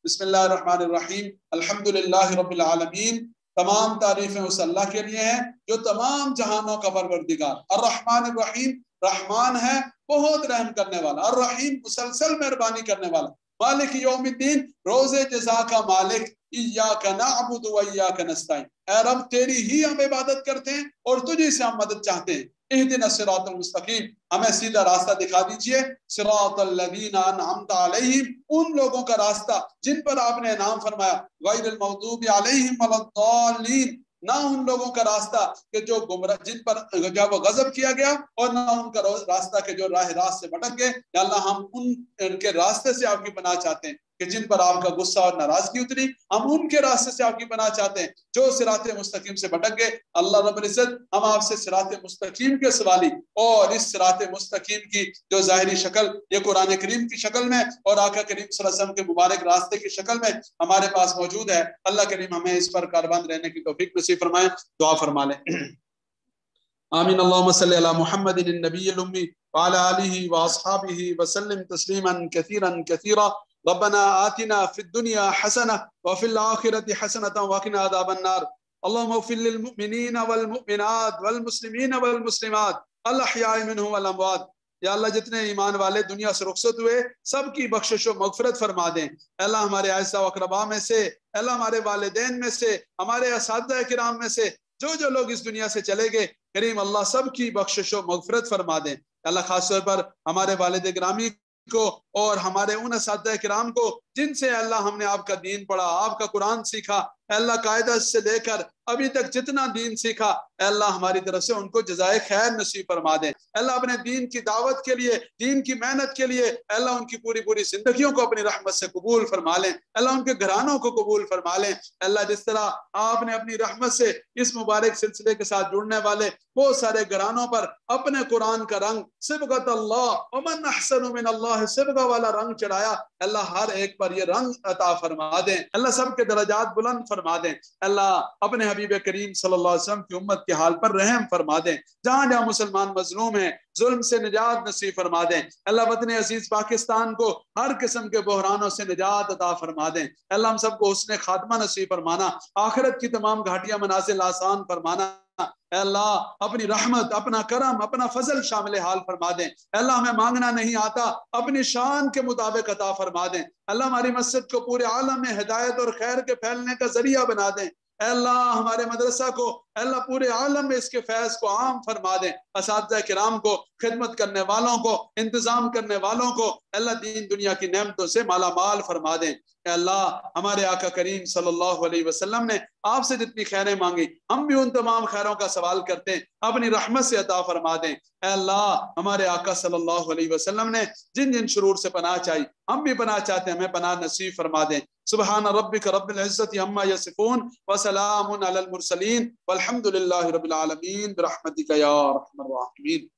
बिस्मिल्लाहिर्रहमानिर्रहीम, अल्हम्दुलिल्लाहि रब्बिल आलमीन। तमाम तारीफें उस अल्लाह के लिए हैं जो तमाम जहानों का परवरदिगार। अर्रहमानिर्रहीम, रहमान है बहुत रहम करने वाला, और रहीम मुसलसल मेहरबानी करने वाला। मालिक यौमिद्दीन, रोजे जज़ा का मालिक। इय्याका नअबुदु व इय्याका नस्तईन, ऐ रब तेरी ही हम इबादत करते हैं और तुझी से हम मदद चाहते हैं। इहदिना सिरातल मुस्तकीम, हमें सीधा रास्ता दिखा दीजिए। सिरातल लज़ीना अनअमता अलैहिम, उन लोगों का रास्ता जिन पर आपने इनाम फरमाया। गैरिल मग़दूबि अलैहिम वलद्दालीन, ना उन लोगों का रास्ता कि जो गुमराह, जिन पर जब गजब किया गया, और ना उनका रास्ता के जो रास्त से भटक गए। या अल्लाह, हम उनके रास्ते से आपकी पनाह चाहते हैं कि जिन पर आपका गुस्सा और नाराजगी उतरी। हम उनके रास्ते से आपकी पनाह चाहते हैं जो सिराते मुस्तकीम से भटक गए। अल्लाह रब्बुल इज्जत, हम आपसे सिराते मुस्तकीम के सवाली, और इस सिराते मुस्तकीम की जो जाहिरी शक्ल ये कुरान करीम की शक्ल में और आका करीम सल्लल्लाहु अलैहि वसल्लम के मुबारक रास्ते की शक्ल में हमारे पास मौजूद है। अल्लाह करीम हमें इस पर कारबंद रहने की तौफीक नसीब फरमाए। दुआ फरमा लें। आमीन। अल्लाहुम्मा सल्ली अला मुहम्मदिन नबिय्यिल उम्मी व अला आलिहि व अस्हाबिहि व सल्लिम तस्लीमन कसीरन कसीरा। रब्बना आतिना फिद दुनिया हसना व फिल आखिरति हसनतन व क़िना अज़ाबन नार। अल्लाहुम्मा इग़फिर लिल मुमिनीना वल मुमिनात वल मुस्लिमीना वल मुस्लिमात अल अहयाइ मिनहुम वल अमवात। या अल्लाह, जितने ईमान वाले दुनिया से रुखसत हुए सबकी बख्शिश व मगफिरत फरमा दें। अल्लाह, हमारे आइज़ा व अक़रबा में से, अल्लाह हमारे वालिदैन में से, हमारे असातिज़ा किराम में से जो जो लोग इस दुनिया से चले गए, करीम अल्लाह सबकी बख्शिश व मगफिरत फरमा दें। अल्लाह, खास तौर पर हमारे वालिद गिरामी को और हमारे उन असातिज़ा किराम को जिनसे अल्लाह हमने आपका दीन पढ़ा, आपका कुरान सीखा, अल्लाह कायदा से लेकर अभी तक जितना दीन सीखा, अल्लाह हमारी तरफ से उनको जज़ाए खैर नसीब फरमा दे। अल्लाह, अपने दीन की दावत के लिए, दीन की मेहनत के लिए अल्लाह उनकी पूरी पूरी जिंदगियों को अपनी रहमत से कबूल फरमा लें। अल्लाह, उनके घरानों को कबूल फरमा लें। अल्लाह, जिस तरह आपने अपनी रहमत से इस मुबारक सिलसिले के साथ जुड़ने वाले बहुत सारे घरानों पर अपने कुरान का रंग सिबगत अल्लाह व मन अहसनु मिन अल्लाह सिबगा वाला रंग चढ़ाया, अल्लाह हर एक पर ये रंग अता फरमा दें। अल्लाह, सबके दरजात बुलंद फरमा दें। अल्लाह, अपने हबीब करीम सल्लल्लाहु अलैहि वसल्लम की उम्मत के हाल पर रहम फरमा दें। जहां जहां मुसलमान मजलूम हैं, जुल्म से निजात नसीब फरमा दें। अल्लाह, वतन अजीज पाकिस्तान को हर किस्म के बहरानों से निजात अता फरमा दें। अल्लाह, हम सबको हुस्न खात्मा नसीब फरमाना, आखिरत की तमाम घाटियां मनाजिल आसान फरमाना। अल्लाह, अपनी रहमत, अपना करम, अपना फजल शामिल हाल फरमा दें। अल्लाह, हमें मांगना नहीं आता, अपनी शान के मुताबिक अता फरमा दें। अल्लाह, हमारी मस्जिद को पूरे आलम में हिदायत और खैर के फैलने का जरिया बना दें। अल्लाह, हमारे मदरसा को अल्लाह पूरे आलम में इसके फैज़ को आम फरमा दें। असातिज़ा किराम को, खिदमत करने वालों को, इंतजाम करने वालों को अल्लाह दीन दुनिया की नेमतों से माला माल फरमा दें। अल्लाह, हमारे आका करीम सल्लल्लाहु अलैहि वसल्लम ने आपसे जितनी खैरें मांगी, हम भी उन तमाम खैरों का सवाल करते हैं, अपनी रहमत से अता फरमा दें। अल्लाह, हमारे आका सल्लल्लाहु अलैहि वसल्लम ने जिन जिन शुरूर से पनाह चाहिए, हम भी पनाह चाहते हैं, हमें पनाह नसीब फरमा दें। सुब्हान रब्बिक रब्बिल इज्जति अम्मा यसिफून व सलामुन अलल मुरसलीन वल्हम्दुलिल्लाहि रब्बिल आलमीन बिरहमतिका या अरहमर राहिमीन।